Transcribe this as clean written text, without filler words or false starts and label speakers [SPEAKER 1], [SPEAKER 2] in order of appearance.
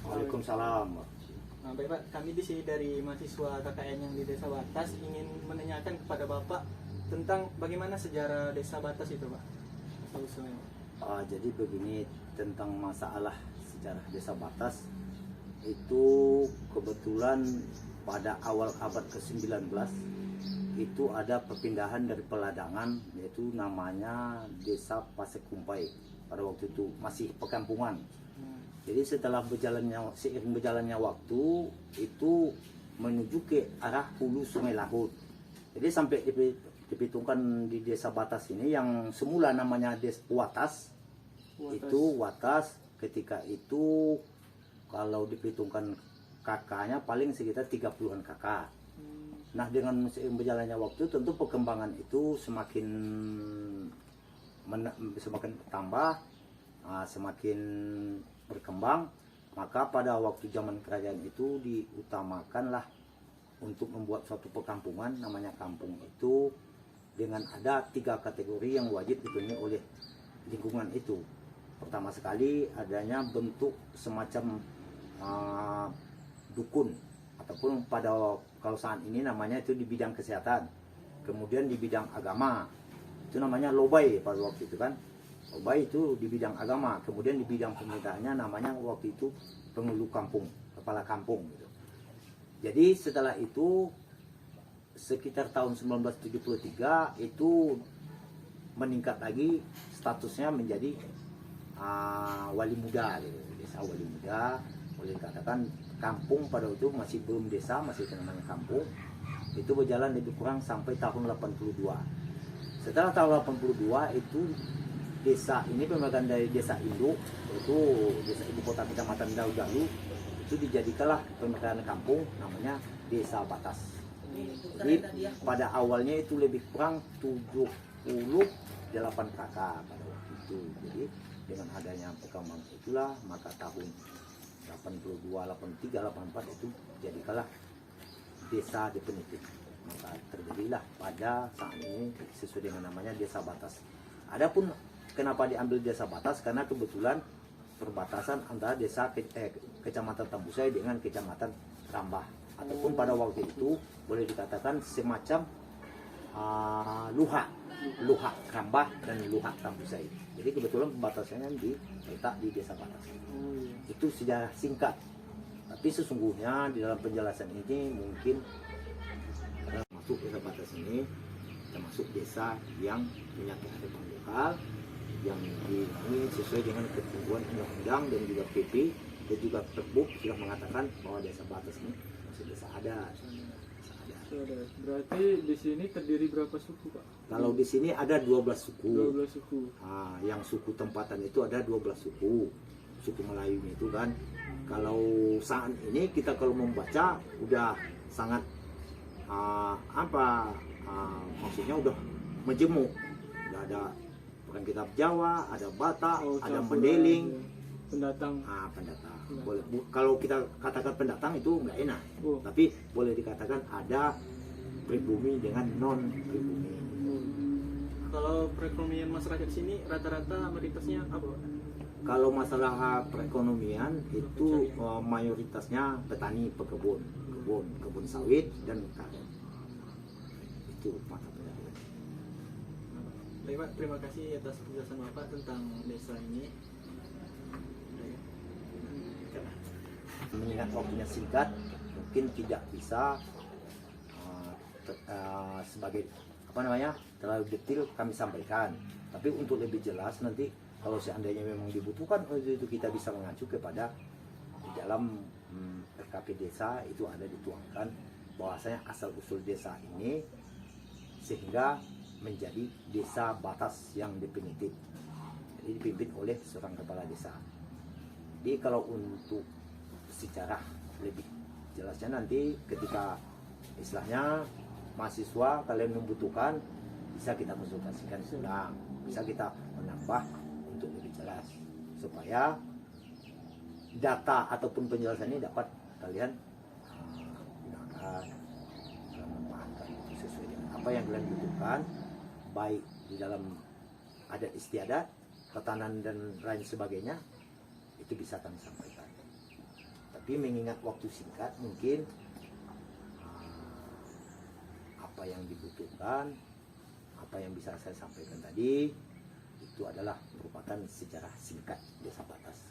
[SPEAKER 1] Waalaikumsalam.
[SPEAKER 2] Nah, baik Pak, kami di sini dari mahasiswa KKN yang di Desa Batas ingin menanyakan kepada Bapak tentang bagaimana sejarah Desa Batas itu, Pak. Usulnya.
[SPEAKER 1] Jadi begini, tentang masalah sejarah Desa Batas itu kebetulan pada awal abad ke-19 itu ada perpindahan dari peladangan, yaitu namanya Desa Pasekumpai. Pada waktu itu masih perkampungan. Jadi setelah seiring berjalannya waktu itu menuju ke arah hulu Sungai Lahut. Jadi sampai dipitungkan di Desa Batas ini yang semula namanya Desa Watas. Itu Watas ketika itu kalau dipitungkan kakaknya paling sekitar 30-an kakak. Nah, dengan seiring berjalannya waktu tentu perkembangan itu semakin bertambah, semakin berkembang, maka pada waktu zaman kerajaan itu diutamakanlah untuk membuat suatu perkampungan namanya kampung itu dengan ada 3 kategori yang wajib dipenuhi oleh lingkungan itu. Pertama sekali adanya bentuk semacam dukun, ataupun kalau saat ini namanya itu di bidang kesehatan, kemudian di bidang agama itu namanya lobai pada waktu itu kan. Lobai itu di bidang agama, kemudian di bidang pemerintahannya namanya waktu itu penghulu kampung, kepala kampung gitu. Jadi setelah itu sekitar tahun 1973 itu meningkat lagi statusnya menjadi wali muda gitu. Desa wali muda, boleh dikatakan kampung pada itu masih belum desa, masih namanya kampung. Itu berjalan lebih kurang sampai tahun 82. Setelah tahun 82 itu desa ini pemegang dari desa induk, yaitu desa ibu kota kecamatan Daugalu, itu dijadikanlah pemegang kampung namanya Desa Batas. Jadi pada awalnya itu lebih kurang 78 kakak pada waktu itu. Jadi dengan adanya perkembangan itulah maka tahun 82, 83, 84 itu jadikanlah desa definitif. Maka terjadilah pada saat ini sesuai dengan namanya Desa Batas. Adapun kenapa diambil Desa Batas, karena kebetulan perbatasan antara kecamatan Tambusai dengan kecamatan Rambah, ataupun pada waktu itu boleh dikatakan semacam Luhak Rambah dan Luhak Tambusai. Jadi kebetulan pembatasannya diletak di Desa Batas. Itu sejarah singkat. Tapi sesungguhnya di dalam penjelasan ini mungkin masuk Desa Batas ini termasuk desa yang punya kearifan lokal, yang ini sesuai dengan ketentuan undang-undang dan juga PP dan juga Perbup sudah mengatakan bahwa Desa Batas ini masih desa adat.
[SPEAKER 2] Berarti di sini terdiri berapa suku, Pak?
[SPEAKER 1] Kalau di sini ada 12 suku.
[SPEAKER 2] 12 suku.
[SPEAKER 1] Yang suku tempatan itu ada 12 suku. Suku Melayu itu kan. Kalau saat ini kita kalau membaca udah sangat maksudnya udah majemuk. Udah ada orang kitab Jawa, ada Batak, ada Mendeling,
[SPEAKER 2] pendatang.
[SPEAKER 1] Pendatang. Boleh, kalau kita katakan pendatang itu nggak enak, tapi boleh dikatakan ada pribumi dengan non pribumi.
[SPEAKER 2] Kalau perekonomian masyarakat sini rata-rata mayoritasnya apa?
[SPEAKER 1] Kalau masalah perekonomian itu mayoritasnya petani, kebun sawit dan karet. Itu mata pencaharian.
[SPEAKER 2] Baik Pak, terima kasih atas penjelasan Bapak tentang desa ini.
[SPEAKER 1] Mengingat waktunya singkat, mungkin tidak bisa sebagai terlalu detail kami sampaikan. Tapi untuk lebih jelas nanti kalau seandainya memang dibutuhkan itu kita bisa mengacu kepada di dalam RKP desa itu ada dituangkan bahwasanya asal usul desa ini sehingga menjadi Desa Batas yang definitif. Jadi dipimpin oleh seorang kepala desa. Jadi kalau untuk secara lebih jelasnya nanti ketika istilahnya mahasiswa kalian membutuhkan bisa kita konsultasikan ulang, bisa kita menambah untuk lebih jelas supaya data ataupun penjelasan ini dapat kalian gunakan dalam memahami itu sesuai dengan apa yang kalian butuhkan, baik di dalam adat istiadat, tatanan dan lain sebagainya, itu bisa kami sampaikan. Tapi mengingat waktu singkat mungkin apa yang dibutuhkan, apa yang bisa saya sampaikan tadi itu adalah merupakan sejarah singkat Desa Batas.